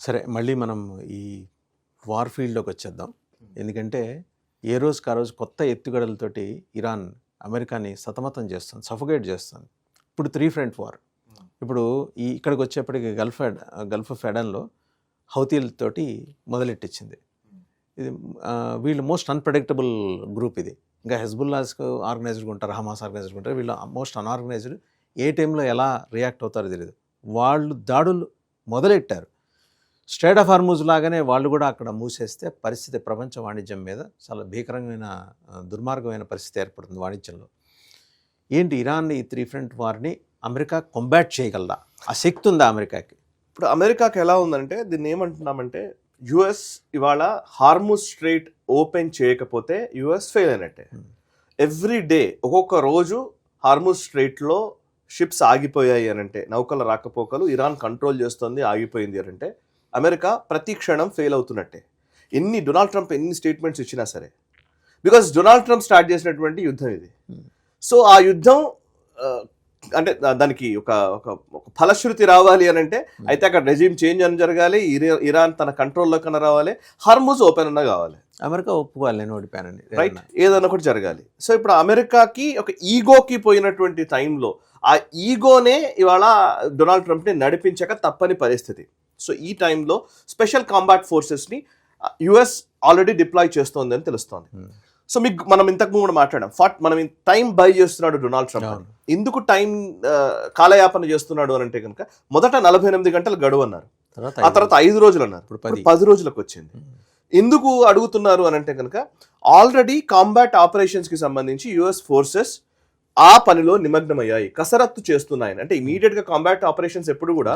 సరే, మళ్ళీ మనం ఈ వార్ ఫీల్డ్లోకి వచ్చేద్దాం. ఎందుకంటే ఏ రోజుకి ఆ రోజు కొత్త ఎత్తుగడలతోటి ఇరాన్ అమెరికాని సతమతం చేస్తుంది, సఫోకేట్ చేస్తుంది. ఇప్పుడు 3 ఫ్రంట్ వార్. ఇప్పుడు ఇక్కడికి వచ్చేప్పటికి గల్ఫ్ ఫెడన్లో హౌతీలతోటి మొదలెట్టించింది. ఇది వీళ్ళు మోస్ట్ అన్ప్రెడిక్టబుల్ గ్రూప్. ఇది ఇంకా హెజ్బుల్లాస్ ఆర్గనైజ్డ్గా ఉంటారు, హమాస్ ఆర్గనైజ్డ్గా ఉంటారు. వీళ్ళు మోస్ట్ అన్ఆర్గనైజ్డ్. ఏ టైంలో ఎలా రియాక్ట్ అవుతారో తెలియదు. వాళ్ళు దాడులు మొదలెట్టారు. స్ట్రైట్ ఆఫ్ హార్మూజ్ లాగానే వాళ్ళు కూడా అక్కడ మూసేస్తే పరిస్థితి ప్రపంచ వాణిజ్యం మీద చాలా భీకరమైన దుర్మార్గమైన పరిస్థితి ఏర్పడుతుంది వాణిజ్యంలో. ఏంటి ఇరాన్ ఈ 3 ఫ్రంట్ వార్ని అమెరికా కంబాట్ చేయగలరా? ఆ శక్తి ఉందా అమెరికాకి? ఇప్పుడు అమెరికాకి ఎలా ఉందంటే, దీన్ని ఏమంటున్నామంటే, యుఎస్ ఇవాళ హార్మూజ్ స్ట్రైట్ ఓపెన్ చేయకపోతే యుఎస్ ఫెయిల్ అయినట్టే. ఎవ్రీ డే ఒక్కొక్క రోజు హార్మూజ్ స్ట్రైట్లో షిప్స్ ఆగిపోయాయి అనంటే, నౌకల రాకపోకలు ఇరాన్ కంట్రోల్ చేస్తుంది, ఆగిపోయింది అనంటే అమెరికా ప్రతి క్షణం ఫెయిల్ అవుతున్నట్టే. డొనాల్డ్ ట్రంప్ ఎన్ని స్టేట్మెంట్స్ ఇచ్చినా సరే, బికాస్ డొనాల్డ్ ట్రంప్ స్టార్ట్ చేసినటువంటి యుద్ధం ఇది. సో ఆ యుద్ధం అంటే దానికి ఒక ఫలశ్రుతి రావాలి అని అంటే అయితే అక్కడ రెజీమ్ చేంజ్ అని జరగాలి, ఇరాన్ తన కంట్రోల్లో కన్నా రావాలి, హార్మూజ్ ఓపెన్ అన్నా కావాలి, అమెరికా ఒప్పుకోవాలి నేను ఓడిపోయానండి, రైట్, ఏదన్నా ఒకటి జరగాలి. సో ఇప్పుడు అమెరికాకి ఒక ఈగోకి పోయినటువంటి టైంలో ఆ ఈగోనే ఇవాళ డొనాల్డ్ ట్రంప్ని నడిపించక తప్పని పరిస్థితి. సో ఈ టైంలో స్పెషల్ కాంబాట్ ఫోర్సెస్ని యుఎస్ ఆల్రెడీ డిప్లాయ్ చేస్తోంది అని తెలుస్తోంది. సో మనం ఇంతకు ముందు మాట్లాడాం, మనం టైం బై చేస్తున్నాడు డొనాల్డ్ ట్రంప్. ఎందుకు టైం కాలయాపన చేస్తున్నాడు అని అంటే కనుక, మొదట 48 గంటలు గడువు అన్నారు, ఆ తర్వాత 5 రోజులు అన్నారు, ఇప్పుడు 10 రోజులకు వచ్చింది. ఎందుకు అడుగుతున్నారు అని అంటే కనుక, ఆల్రెడీ కాంబాట్ ఆపరేషన్స్ కి సంబంధించి యుఎస్ ఫోర్సెస్ ఆ పనిలో నిమగ్నమయ్యాయి, కసరత్తు చేస్తున్నాయి. అంటే ఇమీడియట్ గా కాంబాట్ ఆపరేషన్స్ ఎప్పుడు కూడా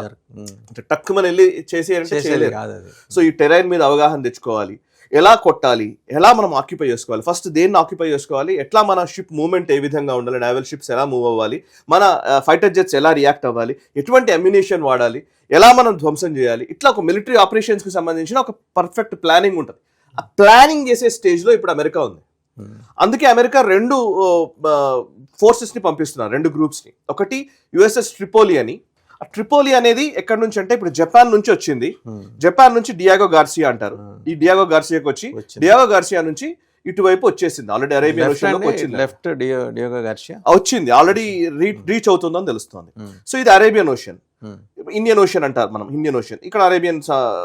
టక్కుమని వెళ్ళి చేసేయాలంటే చేయలేదు. సో ఈ టెరైన్ మీద అవగాహన తెచ్చుకోవాలి, ఎలా కొట్టాలి, ఎలా మనం ఆక్యుపై చేసుకోవాలి, ఫస్ట్ దేన్ని ఆక్యుపై చేసుకోవాలి, ఎట్లా మన షిప్ మూవ్మెంట్ ఏ విధంగా ఉండాలి, నేవల్ షిప్స్ ఎలా మూవ్ అవ్వాలి, మన ఫైటర్ జెట్స్ ఎలా రియాక్ట్ అవ్వాలి, ఎటువంటి అమ్యునిషన్ వాడాలి, ఎలా మనం ధ్వంసం చేయాలి, ఇట్లా ఒక మిలిటరీ ఆపరేషన్స్కి సంబంధించిన ఒక పర్ఫెక్ట్ ప్లానింగ్ ఉంటుంది. ఆ ప్లానింగ్ చేసే స్టేజ్లో ఇప్పుడు అమెరికా ఉంది. అందుకే అమెరికా 2 ఫోర్సెస్ని పంపిస్తున్నారు, 2 గ్రూప్స్ని. ఒకటి యుఎస్ఎస్ ట్రిపోలి అని. ఆ ట్రిపోలి అనేది ఎక్కడి నుంచి అంటే ఇప్పుడు జపాన్ నుంచి వచ్చింది. జపాన్ నుంచి డియాగో గార్సియా అంటారు. ఈ డియాగో గార్సియాకి వచ్చి డియాగో గార్సియా నుంచి ఇటువైపు వచ్చేసింది, ఆల్రెడీ అరేబియన్ ఓషన్ వచ్చింది, లెఫ్ట్ డియాగో గార్సియా వచ్చింది, ఆల్రెడీ రీచ్ అవుతుందని తెలుస్తోంది. సో ఇది అరేబియన్ ఓషన్, ఇండియన్ ఓషన్ అంటారు మనం, ఇండియన్ ఓషన్. ఇక్కడ అరేబియన్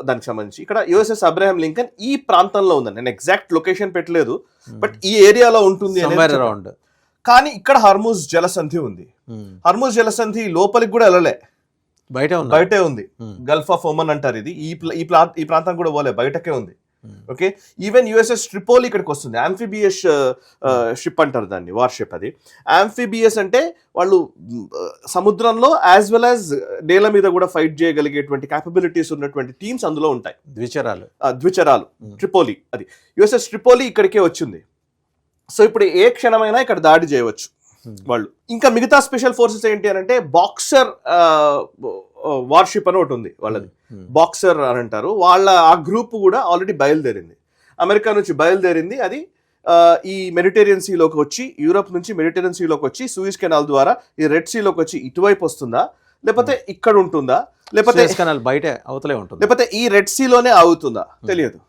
దానికి సంబంధించి ఇక్కడ యుఎస్ఎస్ అబ్రహాం లింకన్ ఈ ప్రాంతంలో ఉందండి. నేను ఎగ్జాక్ట్ లొకేషన్ పెట్టలేదు, బట్ ఈ ఏరియాలో ఉంటుంది అరౌండ్. కానీ ఇక్కడ హర్మూజ్ జలసంధి ఉంది. హర్మూజ్ జలసంధి లోపలికి కూడా వెళ్ళలే, బయటే ఉంది. గల్ఫ్ ఆఫ్ ఒమన్ అంటారు ఇది. ఈ ప్రాంతం కూడా పోలే, బయటకే ఉంది. ఓకే, ఈవెన్ యుఎస్ఎస్ ట్రిపోలి ఇక్కడికి వస్తుంది. ఆంఫిబియస్ షిప్ అంటారు దాన్ని, వార్ షిప్. అది ఆంఫిబియస్ అంటే వాళ్ళు సముద్రంలో యాజ్ వెల్ యాజ్ నేల మీద కూడా ఫైట్ చేయగలిగేటువంటి క్యాపబిలిటీస్ ఉన్నటువంటి టీమ్స్ అందులో ఉంటాయి. ద్విచరాలు ట్రిపోలి, అది యుఎస్ఎస్ ట్రిపోలి ఇక్కడికే వచ్చింది. సో ఇప్పుడు ఏ క్షణమైనా ఇక్కడ దాడి చేయవచ్చు వాళ్ళు. ఇంకా మిగతా స్పెషల్ ఫోర్సెస్ ఏంటి అని అంటే, బాక్సర్ వార్షిప్ అని ఒకటి ఉంది వాళ్ళది, బాక్సర్ అని అంటారు. ఆ గ్రూప్ కూడా ఆల్రెడీ బయలుదేరింది, అమెరికా నుంచి బయలుదేరింది. అది ఈ మెడిటేరియన్ సీలోకి వచ్చి, యూరోప్ నుంచి మెడిటేరియన్ సీలోకి వచ్చి, సూయిజ్ కెనాల్ ద్వారా ఈ రెడ్ సీలోకి వచ్చి ఇటువైపు వస్తుందా, లేకపోతే ఇక్కడ ఉంటుందా, లేకపోతే బయట అవతలే ఉంటుంది, లేకపోతే ఈ రెడ్ సీలోనే ఆగుతుందా తెలియదు.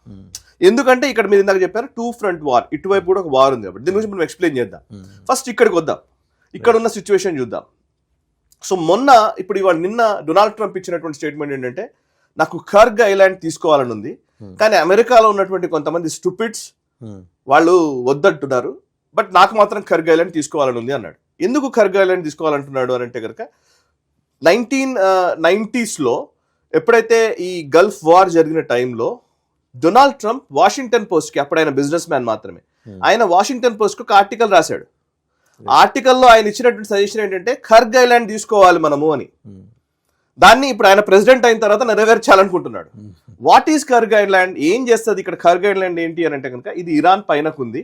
ఎందుకంటే ఇక్కడ మీరు ఇందాక చెప్పారు 2 ఫ్రంట్ వార్, ఇటువైపు కూడా ఒక వార్ ఉంది కాబట్టి దీని గురించి మనం ఎక్స్ప్లెయిన్ చేద్దాం. ఫస్ట్ ఇక్కడికి వద్దాం, ఇక్కడ ఉన్న సిచ్యువేషన్ చూద్దాం. సో ఇప్పుడు నిన్న డొనాల్డ్ ట్రంప్ ఇచ్చినటువంటి స్టేట్మెంట్ ఏంటంటే, నాకు కర్గ్ ఐలాండ్ తీసుకోవాలని ఉంది, కానీ అమెరికాలో ఉన్నటువంటి కొంతమంది స్టూపిడ్స్ వాళ్ళు వద్దంటున్నారు, బట్ నాకు మాత్రం కర్గ్ ఐలాండ్ తీసుకోవాలని ఉంది అన్నాడు. ఎందుకు కర్గ్ ఐలాండ్ తీసుకోవాలంటున్నాడు అని అంటే కనుక, 1990s ఎప్పుడైతే ఈ గల్ఫ్ వార్ జరిగిన టైంలో డొనాల్డ్ ట్రంప్ వాషింగ్టన్ పోస్ట్కి, అప్పుడు ఆయన బిజినెస్ మ్యాన్ మాత్రమే, ఆయన వాషింగ్టన్ పోస్ట్కి ఒక ఆర్టికల్ రాశాడు. ఆర్టికల్లో ఆయన ఇచ్చినటువంటి సజెషన్ ఏంటంటే, కర్గ్ ఐలాండ్ తీసుకోవాలి మనము అని. దాన్ని ఇప్పుడు ఆయన ప్రెసిడెంట్ అయిన తర్వాత నెరవేర్చాలనుకుంటున్నాడు. వాట్ ఈస్ కర్గ్ ఐలాండ్, ఏం చేస్తుంది ఇక్కడ కర్గ్ ఐలాండ్ ఏంటి అని అంటే కనుక, ఇది ఇరాన్ పైనకు ఉంది.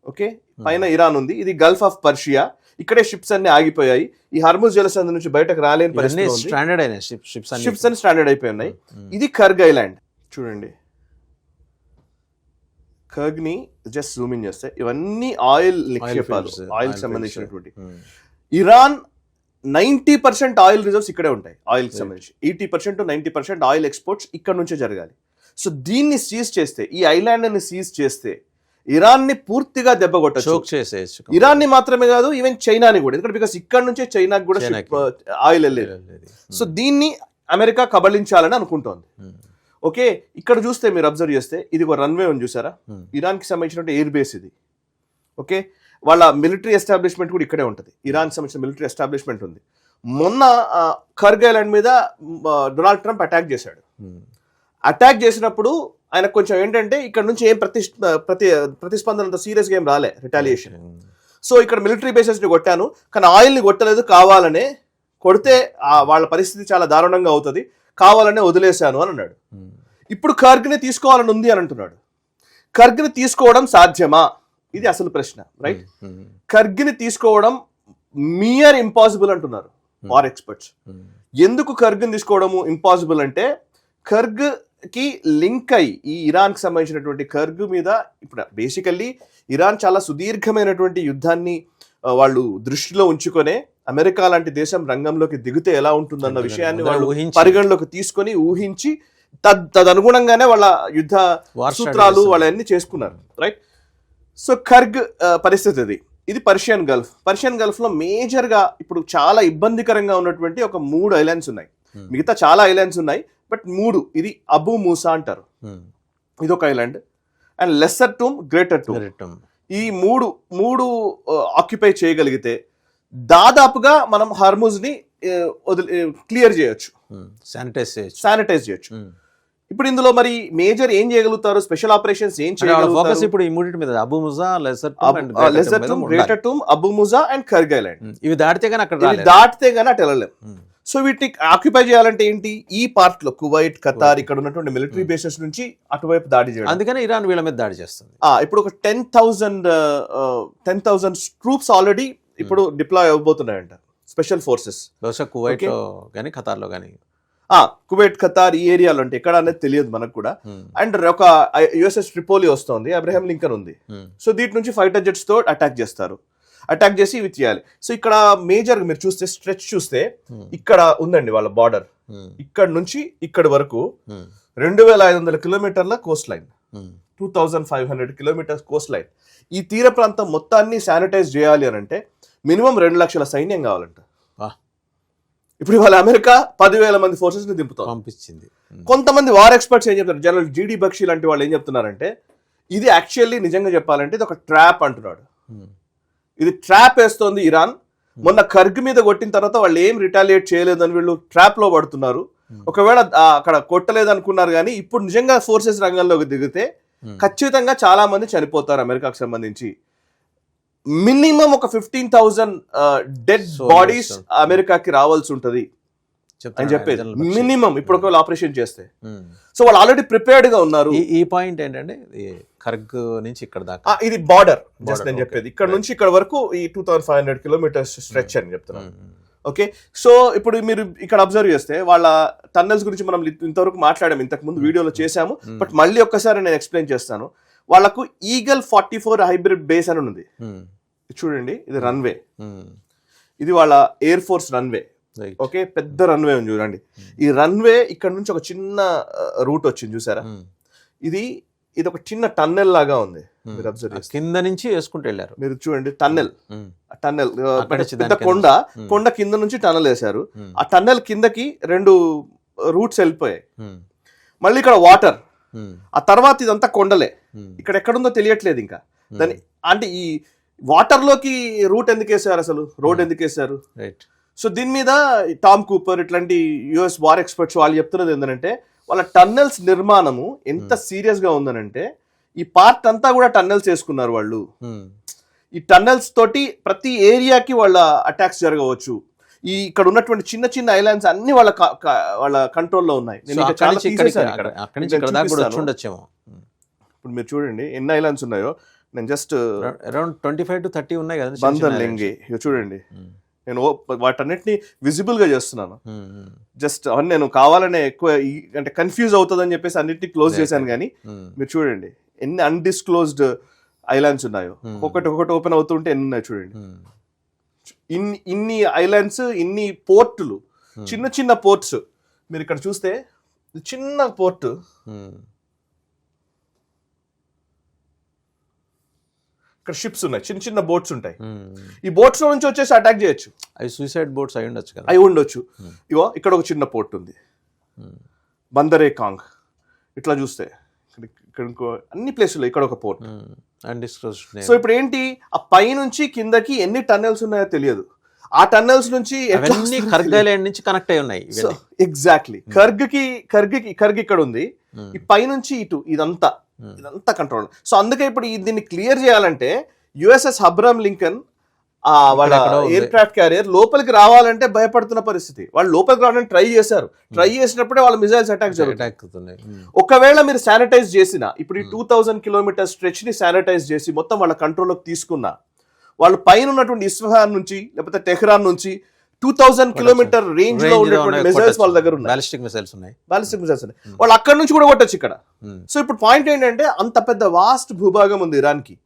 ఓకే, పైన ఇరాన్ ఉంది, ఇది గల్ఫ్ ఆఫ్ పర్షియా, ఇక్కడే షిప్స్ అన్ని ఆగిపోయాయి. ఈ హర్ముజ్ జలసంధి నుంచి బయటకు రాలేని పరిస్థితి, షిప్స్ అన్ని స్ట్రాండర్డ్ అయిపోయి ఉన్నాయి. ఇది కర్గ్ ఐలాండ్. చూడండి, కర్గ్ ని జస్ట్ జూమ్ ఇన్ చేస్తే ఇవన్నీ ఆయిల్ నిక్షేపాలు, ఆయిల్ సంబంధించినటువంటి. ఇరాన్ 90% ఆయిల్ రిజర్వ్స్ ఇక్కడే ఉంటాయి. ఆయిల్కి సంబంధించి 80% to 90% ఆయిల్ ఎక్స్పోర్ట్స్ ఇక్కడ నుంచే జరగాలి. సో దీన్ని సీజ్ చేస్తే, ఈ ఐలాండ్ని సీజ్ చేస్తే ఇరాన్ని పూర్తిగా దెబ్బ కొట్టచ్చు. ఇరాన్ని మాత్రమే కాదు, ఈవెన్ చైనాని కూడా, ఎందుకంటే బికాస్ ఇక్కడ నుంచే చైనాకి కూడా ఆయిల్ వెళ్ళేది. సో దీన్ని అమెరికా కబళించాలని అనుకుంటోంది. ఓకే, ఇక్కడ చూస్తే మీరు అబ్జర్వ్ చేస్తే ఇది ఒక రన్వే ఉంది చూసారా, ఇరాన్కి సంబంధించిన ఎయిర్ బేస్ ఇది. ఓకే, వాళ్ళ మిలిటరీ ఎస్టాబ్లిష్మెంట్ కూడా ఇక్కడే ఉంటుంది. ఇరాన్కి సంబంధించిన మిలిటరీ ఎస్టాబ్లిష్మెంట్ ఉంది. మొన్న కర్గ్ ఐలాండ్ మీద డొనాల్డ్ ట్రంప్ అటాక్ చేశాడు. అటాక్ చేసినప్పుడు ఆయన కొంచెం ఏంటంటే ఇక్కడ నుంచి ఏం ప్రతిస్పందన అంత సీరియస్గా ఏం రాలే, రిటాలియేషన్. సో ఇక్కడ మిలిటరీ బేసెస్ని కొట్టాను కానీ ఆయిల్ని కొట్టలేదు, కావాలనే కొడితే వాళ్ళ పరిస్థితి చాలా దారుణంగా అవుతుంది, కావాలనే వదిలేశాను అని అన్నాడు. ఇప్పుడు కర్గ్ని తీసుకోవాలని ఉంది అని అంటున్నాడు. కర్గ్ని తీసుకోవడం సాధ్యమా? ఇది అసలు ప్రశ్న, రైట్? కర్గ్ని తీసుకోవడం మియర్ ఇంపాసిబుల్ అంటున్నారు వార్ ఎక్స్పర్ట్స్. ఎందుకు కర్గ్ని తీసుకోవడము ఇంపాసిబుల్ అంటే, కర్గ్ కి లింక్ అయ్యి ఈ ఇరాన్ కి సంబంధించినటువంటి కర్గ్ మీద ఇప్పుడు బేసికల్లీ ఇరాన్ చాలా సుదీర్ఘమైనటువంటి యుద్ధాన్ని వాళ్ళు దృష్టిలో ఉంచుకొనే అమెరికా లాంటి దేశం రంగంలోకి దిగితే ఎలా ఉంటుందన్న విషయాన్ని వాళ్ళు పరిగణలోకి తీసుకొని ఊహించి తదనుగుణంగానే వాళ్ళ యుద్ధ సూత్రాలు వాళ్ళన్నీ చేసుకున్నారు, రైట్? సో కర్గ్ పరిస్థితి ఇది పర్షియన్ గల్ఫ్ లో మేజర్ గా ఇప్పుడు చాలా ఇబ్బందికరంగా ఉన్నటువంటి ఒక 3 ఐలాండ్స్ ఉన్నాయి. మిగతా చాలా ఐలాండ్స్ ఉన్నాయి, బట్ 3, ఇది అబూ మూసా అంటారు, ఇది ఒక island, and lesser Tunb, greater tomb. ఈ మూడు ఆక్యుపై చేయగలిగితే దాదాపుగా మనం హార్ముజ్ ని క్లియర్ చేయొచ్చు, శానిటైజ్ చేయొచ్చు. ఇప్పుడు ఇందులో మరి మేజర్ ఏం చేయగలుగుతారు, స్పెషల్ ఆపరేషన్స్ ఏం చేయగలుగుతారు? ఇప్పుడు ఈ మూడింటి మీద Abu Musa, lesser Tunb, greater Tunb, Abu Musa and Kharg island. ఇవి దాటితే గానీ అటు వెళ్ళలేం. సో వీటిని ఆక్యుపై చేయాలంటే ఏంటి, ఈ పార్ట్ లో కువైట్, ఖతార్, ఇక్కడ ఉన్నటువంటి మిలిటరీ బేసెస్ నుంచి అటువైపు దాడి చేయడం. అందుకని ఇరాన్ వీళ్ళ మీద దాడి చేస్తుంది. ఇప్పుడు ఒక 10,000 ట్రూప్స్ ఆల్రెడీ ఇప్పుడు డిప్లాయ్ అవ్వబోతున్నాయంట, స్పెషల్ ఫోర్సెస్. బహుశా కువైట్ లో కానీ ఖతార్ లో కానీ, కువైట్, ఖతార్ ఈ ఏరియాలో అంటే ఎక్కడ అనేది తెలియదు మనకు కూడా. అండ్ ఒక యుఎస్ఎస్ ట్రిపోలి వస్తుంది, అబ్రహాం లింకన్ ఉంది. సో దీని నుంచి ఫైటర్ జెట్స్ తో అటాక్ చేసి ఇవి చేయాలి. సో ఇక్కడ మేజర్ మీరు చూస్తే స్ట్రెచ్ చూస్తే ఇక్కడ ఉందండి వాళ్ళ బార్డర్, ఇక్కడ నుంచి ఇక్కడ వరకు 2,500 కిలోమీటర్ల Coast line, 2,500 kilometres Coast line. ఈ తీర ప్రాంతం మొత్తాన్ని శానిటైజ్ చేయాలి అని అంటే మినిమం 2 లక్షల సైన్యం కావాలంట. ఇప్పుడు వాళ్ళ అమెరికా 10,000 మంది ఫోర్సెస్ ని పంపించింది. కొంతమంది వార్ ఎక్స్పర్ట్స్ ఏం చెప్తారు, జనరల్ జీడి బక్షి లాంటి వాళ్ళు ఏం చెప్తున్నారంటే, ఇది యాక్చువల్లీ నిజంగా చెప్పాలంటే ఇది ఒక ట్రాప్ అంటున్నాడు. ఇది ట్రాప్ వేస్తోంది ఇరాన్. మొన్న కర్గ్ మీద కొట్టిన తర్వాత వాళ్ళు ఏం రిటాలియేట్ చేయలేదని వీళ్ళు ట్రాప్ లో పడుతున్నారు. ఒకవేళ అక్కడ కొట్టలేదు అనుకున్నారు కానీ ఇప్పుడు నిజంగా ఫోర్సెస్ రంగంలోకి దిగితే ఖచ్చితంగా చాలా మంది చనిపోతారు. అమెరికాకు సంబంధించి మినిమం ఒక 15,000 డెడ్ బాడీస్ అమెరికాకి రావాల్సి ఉంటది అని చెప్పేది మినిమం, ఇప్పుడు ఒకవేళ ఆపరేషన్ చేస్తే. సో వాళ్ళు ఆల్రెడీ ప్రిపేర్డ్ గా ఉన్నారు. ఈ పాయింట్ ఏంటంటే కర్గ్ నుంచి ఇక్కడ దాకా ఇది బార్డర్, జస్ట్ నేను చెప్పేది ఇక్కడ నుంచి ఇక్కడ వరకు ఈ 2,500 కిలోమీటర్స్ స్ట్రెచ్ అని చెప్తున్నాను. ఓకే, సో ఇప్పుడు మీరు ఇక్కడ అబ్జర్వ్ చేస్తే వాళ్ళ టన్నెల్స్ గురించి మనం ఇంతవరకు మాట్లాడాము, ఇంతకు ముందు వీడియోలో చేశాము, బట్ మళ్ళీ ఒక్కసారి నేను ఎక్స్ప్లెయిన్ చేస్తాను. వాళ్ళకు ఈగల్ 44 హైబ్రిడ్ బేస్ అని ఉంది. చూడండి, ఇది రన్వే, ఇది వాళ్ళ ఎయిర్ ఫోర్స్ రన్వే. ఓకే, పెద్ద రన్వే ఉంది చూడండి. ఈ రన్వే ఇక్కడ నుంచి ఒక చిన్న రూట్ వచ్చింది చూసారా, ఇది ఒక చిన్న టన్నెల్ లాగా ఉంది. మీరు అబ్జర్వ్ చేస్తే కింద నుంచి వేసుకుంటూ వెళ్ళారు, మీరు చూడండి టన్నెల్ పెద్ద కొండ కింద నుంచి టన్నెల్ వేశారు. ఆ టన్నెల్ కిందకి 2 రూట్స్ వెళ్ళిపోయాయి. మళ్ళీ ఇక్కడ వాటర్, ఆ తర్వాత ఇదంతా కొండలే, ఇక్కడ ఎక్కడుందో తెలియట్లేదు ఇంకా. దాని అంటే ఈ వాటర్ లోకి రూట్ ఎందుకు వేసారు, అసలు రోడ్ ఎందుకు వేసారు? సో దీని మీద టామ్ కూపర్ ఇట్లాంటి యుఎస్ వార్ ఎక్స్పర్ట్స్ వాళ్ళు చెప్తున్నది ఏంటంటే, వాళ్ళ టన్నెల్స్ నిర్మాణము ఎంత సీరియస్ గా ఉందనంటే, ఈ పార్ట్ అంతా కూడా టన్నెల్స్ వేసుకున్నారు వాళ్ళు. ఈ టన్నెల్స్ తోటి ప్రతి ఏరియాకి వాళ్ళ అటాక్స్ జరగవచ్చు. ఈ ఇక్కడ ఉన్నటువంటి చిన్న చిన్న ఐలాండ్స్ అన్ని వాళ్ళ కంట్రోల్లో ఉన్నాయి. ఇప్పుడు మీరు చూడండి ఎన్ని ఐలాండ్స్ ఉన్నాయో. నేను జస్ట్ అరౌండ్ 25 to 30 ఉన్నాయి కదా బందర్ లెంగి, చూడండి నేను వాటన్నిటిని విజిబుల్ గా చేస్తున్నాను. జస్ట్ అవన్నీ నేను కావాలనే ఎక్కువ అంటే కన్ఫ్యూజ్ అవుతుందని చెప్పేసి అన్నిటిని క్లోజ్ చేశాను. కానీ మీరు చూడండి ఎన్ని అన్డిస్క్లోజ్డ్ ఐలాండ్స్ ఉన్నాయో, ఒకటి ఓపెన్ అవుతుంటే ఎన్ని ఉన్నాయి చూడండి. ఇన్ని ఐలాండ్స్, ఇన్ని పోర్టులు, చిన్న చిన్న పోర్ట్స్. మీరు ఇక్కడ చూస్తే చిన్న పోర్ట్, ఇక్కడ షిప్స్ ఉన్నాయి, చిన్న చిన్న బోట్స్ ఉంటాయి. ఈ బోట్స్ నుంచి వచ్చేసి అటాక్ చేయొచ్చు. అవి సూసైడ్ బోట్స్ అయి ఉండొచ్చు కదా. అయి ఉండొచ్చు. ఇగో ఇక్కడ ఒక చిన్న పోర్ట్ ఉంది, బందరే కాంగ్. ఇట్లా చూస్తే ఇక్కడ ఇంకో అన్ని ప్లేసులు, ఇక్కడ ఒక పోర్ట్. సో ఇప్పుడు ఏంటి, ఆ పై నుంచి కిందకి ఎన్ని టన్నెల్స్ ఉన్నాయో తెలియదు. ఆ టన్నెల్స్ నుంచి కర్గ్ ఐలాండ్ నుంచి కనెక్ట్ అయి ఉన్నాయి. ఎగ్జాక్ట్లీ కర్గ్ ఇక్కడ ఉంది, ఈ పై నుంచి ఇటు ఇదంతా కంట్రోల్. సో అందుకే ఇప్పుడు దీన్ని క్లియర్ చేయాలంటే యుఎస్ఎస్ అబ్రహం లింకన్ వాళ్ళ ఎయిర్ క్రాఫ్ట్ క్యారియర్ లోపలికి రావాలంటే భయపడుతున్న పరిస్థితి. వాళ్ళు లోపలికి రావడానికి ట్రై చేశారు. ట్రై చేసినప్పుడే వాళ్ళ మిజైల్స్ అటాక్ జరుగుతున్నాయి. ఒకవేళ మీరు శానిటైజ్ చేసిన, ఇప్పుడు ఈ 2000 కిలోమీటర్ స్ట్రెచ్ ని శానిటైజ్ చేసి మొత్తం వాళ్ళ కంట్రోల్లోకి తీసుకున్నా, వాళ్ళు పైన ఉన్నటువంటి ఇస్ఫహాన్ నుంచి లేకపోతే టెహ్రాన్ నుంచి 2000 కిలోమీటర్ రేంజ్ లో ఉన్నటువంటి మిసైల్స్ వాళ్ళ దగ్గర ఉన్నాయి. బాలిస్టిక్ మిసైల్స్ ఉన్నాయి. వాళ్ళు అక్కడ నుంచి కూడా కొట్టచ్చు ఇక్కడ. సో ఇప్పుడు పాయింట్ ఏంటంటే అంత పెద్ద వాస్ట్ భూభాగం ఉంది ఇరాన్ కి.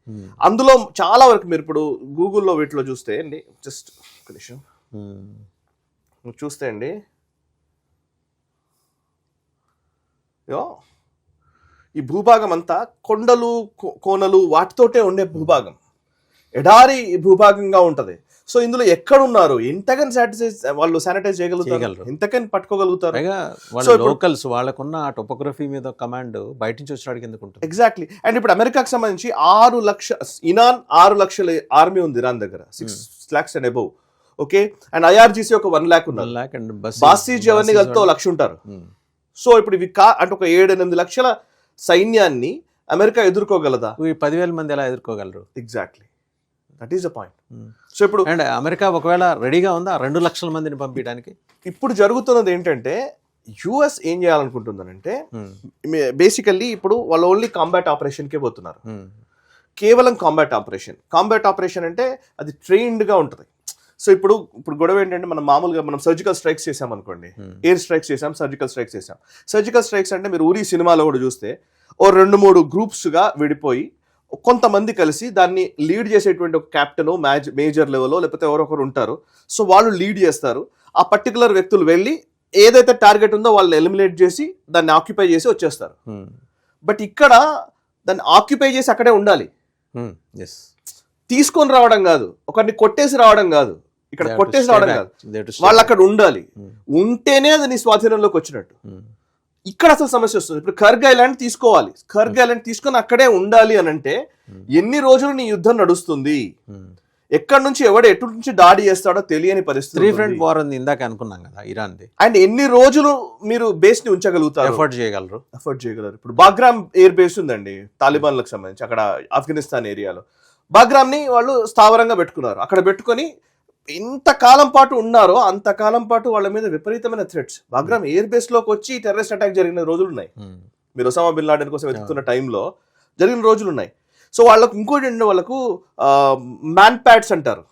అందులో చాలా వరకు మీరు ఇప్పుడు గూగుల్లో వీటిలో చూస్తే అండి, జస్ట్ ఒక నిమిషం చూస్తే అండి, ఈ భూభాగం అంతా కొండలు కోనలు వాటితోటే ఉండే భూభాగం, ఎడారి భూభాగంగా ఉంటది. సో ఇందులో ఎక్కడ ఉన్నారు, ఎంతకని వాళ్ళు శానిటైజ్ చేయగలుగుతారు, ఎంతకని పట్టుకోగలుగుతారు. లోకల్స్ వాళ్ళకున్న టోపోగ్రఫీ మీద కమాండ్ బయట నుంచి వచ్చినాడికి ఎందుకు ఉంటుంది. ఎగ్జాక్ట్లీ. అండ్ ఇప్పుడు అమెరికాకి సంబంధించి 6 లక్షల ఆర్మీ ఉంది ఇరాన్ దగ్గర, 6 lakhs and above. Okay, and IRGC ఒక 1 lakh ఉన్నారు, బాసిజ్ అవన్నీ కలిపితే 1 lakh ఉంటారు. సో ఇప్పుడు ఇవి అంటే ఒక 7-8 లక్షల సైన్యాన్ని అమెరికా ఎదుర్కోగలదా? 10,000 మంది ఎలా ఎదుర్కోగలరు? Exactly, that is the point. So ఇప్పుడు అండ్ అమెరికా ఒకవేళ రెడీగా ఉందా 2 లక్షల మందిని పంపించడానికి? ఇప్పుడు జరుగుతున్నది ఏంటంటే యుఎస్ ఏం చేయాలనుకుంటుందనంటే బేసికల్లీ ఇప్పుడు వాళ్ళు ఓన్లీ కాంబాట్ ఆపరేషన్కే పోతున్నారు. కేవలం కాంబాట్ ఆపరేషన్ అంటే అది ట్రైన్డ్గా ఉంటుంది. సో ఇప్పుడు గొడవ ఏంటంటే మనం సర్జికల్ స్ట్రైక్స్ చేసాం అనుకోండి, ఎయిర్ స్ట్రైక్స్ చేసాం, సర్జికల్ స్ట్రైక్స్ అంటే మీరు ఊరి సినిమాలో కూడా చూస్తే ఓ 2-3 గ్రూప్స్గా విడిపోయి కొంతమంది కలిసి దాన్ని లీడ్ చేసేటువంటి ఒక క్యాప్టెన్, మేజర్ లెవెల్లో లేకపోతే ఎవరొకరు ఉంటారు. సో వాళ్ళు లీడ్ చేస్తారు. ఆ పర్టికులర్ వ్యక్తులు వెళ్ళి ఏదైతే టార్గెట్ ఉందో వాళ్ళని ఎలిమినేట్ చేసి దాన్ని ఆక్యుపై చేసి వచ్చేస్తారు. బట్ ఇక్కడ దాన్ని ఆక్యుపై చేసి అక్కడే ఉండాలి, తీసుకొని రావడం కాదు, ఒకరిని కొట్టేసి రావడం కాదు, ఇక్కడ కొట్టేసి రావడం కాదు, వాళ్ళు అక్కడ ఉండాలి. ఉంటేనే అది నీ స్వాధీనంలోకి వచ్చినట్టు. ఇక్కడ అసలు సమస్య వస్తుంది. ఇప్పుడు కర్గ్ ఐలాండ్ తీసుకోవాలి, కర్గ్ ఐలాండ్ తీసుకొని అక్కడే ఉండాలి అని అంటే ఎన్ని రోజులు నీ యుద్ధం నడుస్తుంది, ఎక్కడి నుంచి ఎటు నుంచి దాడి చేస్తాడో తెలియని పరిస్థితి. 3 front war ఉంది ఇందాక అనుకున్నాం కదా ఇరాన్ ది. అండ్ ఎన్ని రోజులు మీరు బేస్ ని ఉంచగలుగుతారు, ఎఫర్ట్ చేయగలరు. ఇప్పుడు బాగ్రామ్ ఎయిర్ బేస్ ఉందండి తాలిబాన్లకు సంబంధించి, అక్కడ ఆఫ్ఘనిస్తాన్ ఏరియాలో. బాగ్రామ్ ని వాళ్ళు స్థావరంగా పెట్టుకున్నారు. అక్కడ పెట్టుకొని ఇంతకాలం పాటు ఉన్నారో అంతకాలం పాటు వాళ్ళ మీద విపరీతమైన థ్రెట్స్. బాగ్రామ్ ఎయిర్ బేస్ లోకి వచ్చి టెర్రరిస్ట్ అటాక్ జరిగిన రోజులు ఉన్నాయి. మీరు ఒసామా బిన్ లాడెన్ కోసం వెతుకుతున్న టైంలో జరిగిన రోజులు ఉన్నాయి. సో వాళ్ళకు ఇంకోటి ఏంటంటే వాళ్ళకు మ్యాన్ ప్యాడ్స్ అంటారు.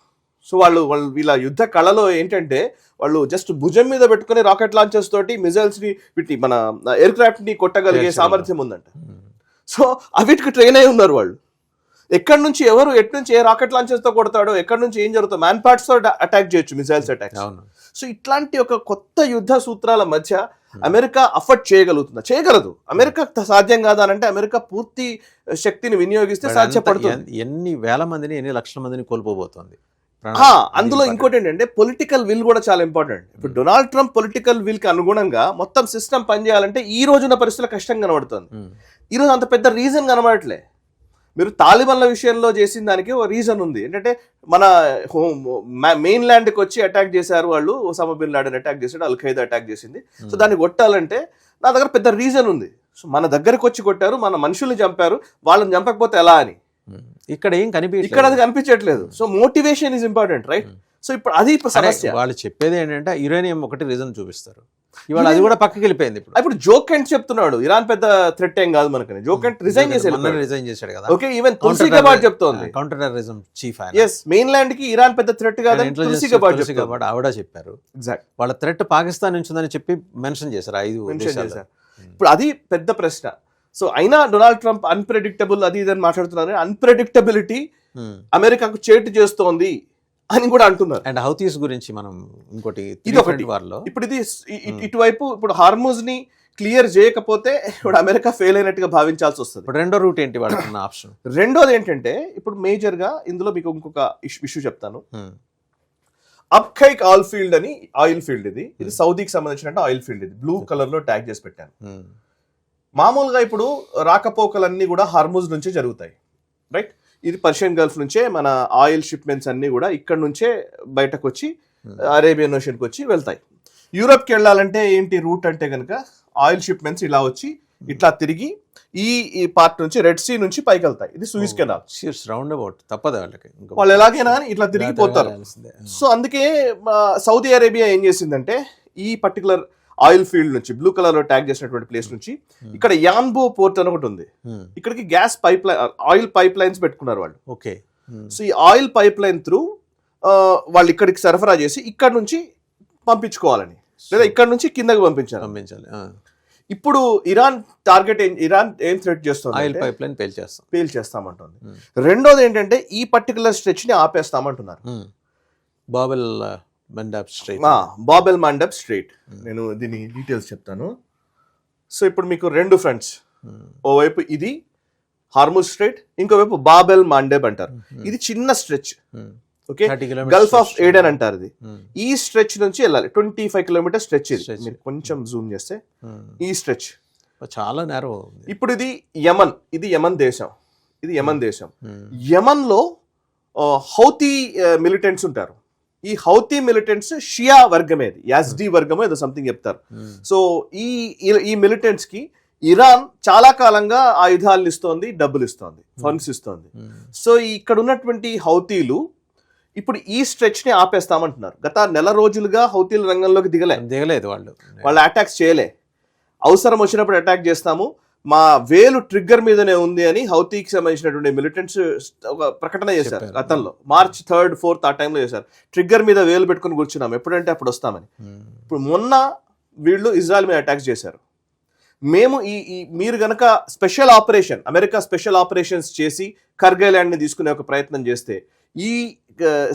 సో వాళ్ళు వీళ్ళ యుద్ధ కళలో ఏంటంటే వాళ్ళు జస్ట్ భుజం మీద పెట్టుకుని రాకెట్ లాంచర్స్ తోటి మిజైల్స్ ని వీటి మన ఎయిర్ క్రాఫ్ట్ ని కొట్టగలిగే సామర్థ్యం ఉందంట. సో అవిటికి ట్రైన్ అయి ఉన్నారు వాళ్ళు. ఎక్కడి నుంచి ఎటు నుంచి ఏ రాకెట్ లాంచర్స్ తో కొడతాడో, ఎక్కడి నుంచి ఏం జరుగుతుందో, మ్యాన్ పార్ట్స్ తో అటాక్ చేయొచ్చు, మిసైల్స్ అటాక్. సో ఇట్లాంటి ఒక కొత్త యుద్ధ సూత్రాల మధ్య అమెరికా అఫర్ట్ చేయగలదు. అమెరికా సాధ్యం కాదా అంటే అమెరికా పూర్తి శక్తిని వినియోగిస్తే సాధ్యపడుతుంది. ఎన్ని వేల మందిని, ఎన్ని లక్షల మందిని కోల్పోబోతోంది. అందులో ఇంకోటి ఏంటంటే పొలిటికల్ విల్ కూడా చాలా ఇంపార్టెంట్. ఇప్పుడు డొనాల్డ్ ట్రంప్ పొలిటికల్ విల్ కి అనుగుణంగా మొత్తం సిస్టమ్ పనిచేయాలంటే ఈ రోజున్న పరిస్థితుల్లో కష్టంగా కనబడుతుంది. ఈ రోజు అంత పెద్ద రీజన్ కనబడట్లే. మీరు తాలిబాన్ల విషయంలో చేసిన దానికి ఒక రీజన్ ఉంది. ఏంటంటే మన మెయిన్ ల్యాండ్కి వచ్చి అటాక్ చేశారు వాళ్ళు, ఒసామా బిన్ లాడెన్ అటాక్ చేశాడు, అల్ ఖైదా అటాక్ చేసింది. సో దాన్ని కొట్టాలంటే నా దగ్గర పెద్ద రీజన్ ఉంది. సో మన దగ్గరకు వచ్చి కొట్టారు, మన మనుషుల్ని చంపారు, వాళ్ళని చంపకపోతే ఎలా అని ఇక్కడ అది కనిపించట్లేదు. So motivation is important, right? So ఇప్పుడు అది సమస్య. వాళ్ళు చెప్పేది ఏంటంటే యురేనియం ఒకటి రీజన్ చూపిస్తారు, ఇవాళ అది కూడా పక్కకి వెళ్ళిపోయింది. ఇప్పుడు జోకెంట్ చెప్తున్నాడు ఇరాన్ పెద్ద థ్రెట్ ఏం కాదు మనకని. జోకెంట్ రిజైన్ చేశాడు కదా. ఓకే, ఈవెన్ తులసి గబార్డ్ చెప్తోంది, counter terrorism chief. yes, main land కి ఇరాన్ పెద్ద థ్రెట్ కాదని తులసి గబార్డ్ ఆవిడ చెప్పారు. ఎగ్జాక్ట్, వాళ్ళ థ్రెట్ పాకిస్తాన్ నుంచి ఉందని చెప్పి మెన్షన్ చేశారు 5 దేశాలు. ఇప్పుడు అది పెద్ద ప్రశ్న. సో అయినా డొనాల్డ్ ట్రంప్ అన్ప్రెడిక్టబుల్ అది ఇదని మాట్లాడుతున్నారు. అన్ప్రెడిక్టబిలిటీ అమెరికాకు చేటు చేస్తోంది అని కూడా అంటున్నారు. అండ్ హౌతీస్ గురించి మనం ఇంకోటి ఇది ఒకటి. వార్లో ఇప్పుడు ఇది ఇటువైపు ఇప్పుడు హార్మోజ్ ని క్లియర్ చేయకపోతే ఇప్పుడు అమెరికా ఫెయిల్ అయినట్టుగా భావించాల్సి వస్తుంది. ఇప్పుడు రెండో రూట్ ఏంటి వాడుతున్న ఆప్షన్? రెండోది ఏంటంటే ఇప్పుడు మేజర్ గా ఇందులో మీకు ఇంకొక ఇష్యూ చెప్తాను. అప్ఖైక్ ఆయిల్ ఫీల్డ్ అని ఆయిల్ ఫీల్డ్ ఇది సౌదీకి సంబంధించిన ఆయిల్ ఫీల్డ్. ఇది బ్లూ కలర్ లో ట్యాగ్ చేసి పెట్టాను. మామూలుగా ఇప్పుడు రాకపోకలన్నీ కూడా హార్మోజ్ నుంచే జరుగుతాయి, రైట్? ఇది పర్షియన్ గల్ఫ్ నుంచే మన ఆయిల్ షిప్మెంట్స్ అన్ని కూడా ఇక్కడ నుంచే బయటకు వచ్చి అరేబియన్ ఓషన్కి వచ్చి వెళ్తాయి. యూరోప్కి వెళ్ళాలంటే ఏంటి రూట్ అంటే కనుక ఆయిల్ షిప్మెంట్స్ ఇలా వచ్చి ఇట్లా తిరిగి ఈ పార్ట్ నుంచి రెడ్ సీ నుంచి పైకి వెళ్తాయి. ఇది సూయిజ్ కెనాల్, రౌండ్ అబౌట్ తప్పదు వాళ్ళకి, వాళ్ళు ఎలాగైనా ఇట్లా తిరిగిపోతారు. సో అందుకే సౌదీ అరేబియా ఏం చేసిందంటే ఈ పర్టికులర్ ఆయిల్ ఫీల్డ్ నుంచి బ్లూ కలర్ లో ట్యాగ్ చేసినటువంటి ప్లేస్ నుంచి ఇక్కడ యాన్బో పోర్ట్ అని ఒకటి ఉంది, ఇక్కడికి gas pipe line oil pipe lines పెట్టుకున్నారు వాళ్ళు. ఓకే. సో ఈ ఆయిల్ పైప్ లైన్ త్రూ వాళ్ళు ఇక్కడికి సరఫరా చేసి ఇక్కడ నుంచి పంపించుకోవాలని, లేదా ఇక్కడ నుంచి కిందకి పంపించాలి. ఇప్పుడు ఇరాన్ టార్గెట్ ఇరాన్ ఏం థ్రెట్ చేస్తుంది? ఆయిల్ పైప్ లైన్ పేల్చేస్తామంటుంది. రెండోది ఏంటంటే ఈ పర్టికులర్ స్ట్రెచ్ ని ఆపేస్తామంటున్నారు. Babel మండబ్ straight. నేను దీని డీటెయిల్స్ చెప్తాను. సో ఇప్పుడు మీకు రెండు ఫ్రంట్స్, ఓవైపు ఇది హార్మూజ్ స్ట్రైట్, ఇంకోవైపు బాబెల్ మండబ్ అంటారు. ఇది చిన్న stretch, okay, Gulf of Aiden అంటారు. ఇది ఈ స్ట్రెచ్ నుంచి వెళ్ళాలి. 25 కిలోమీటర్ స్ట్రెచ్. ఇది మీరు కొంచెం జూమ్ చేస్తే ఈ స్ట్రెచ్ చాలా నేరో. ఇప్పుడు ఇది యమన్ దేశం. యమన్ లో హౌతీ మిలిటెంట్స్ ఉంటారు. ఈ హౌతీ మిలిటెంట్స్ షియా వర్గమే, యాజ్డీ వర్గమో ఏదో సంథింగ్ చెప్తారు. సో ఈ మిలిటెంట్స్ కి ఇరాన్ చాలా కాలంగా ఆయుధాలను ఇస్తోంది, డబ్బులు ఇస్తోంది, ఫండ్స్ ఇస్తోంది. సో ఇక్కడ ఉన్నటువంటి హౌతీలు ఇప్పుడు ఈ స్ట్రెచ్ ని ఆపేస్తామంటున్నారు. గత నెల రోజులుగా హౌతీల రంగంలోకి దిగలేదు. వాళ్ళు అటాక్స్ చేయలే. అవసరం వచ్చినప్పుడు అటాక్ చేస్తాము, మా వేలు ట్రిగ్గర్ మీదనే ఉంది అని హౌతీకి సంబంధించినటువంటి మిలిటెంట్స్ ఒక ప్రకటన చేశారు గతంలో. March 3rd, 4th ఆ టైంలో చేశారు. ట్రిగ్గర్ మీద వేలు పెట్టుకుని కూర్చున్నాం, ఎప్పుడంటే అప్పుడు వస్తామని. ఇప్పుడు మొన్న వీళ్ళు ఇజ్రాయెల్ మీద అటాక్స్ చేశారు. మేము మీరు గనక special operation, America special operations చేసి కర్గిల్ ల్యాండ్ ని తీసుకునే ఒక ప్రయత్నం చేస్తే ఈ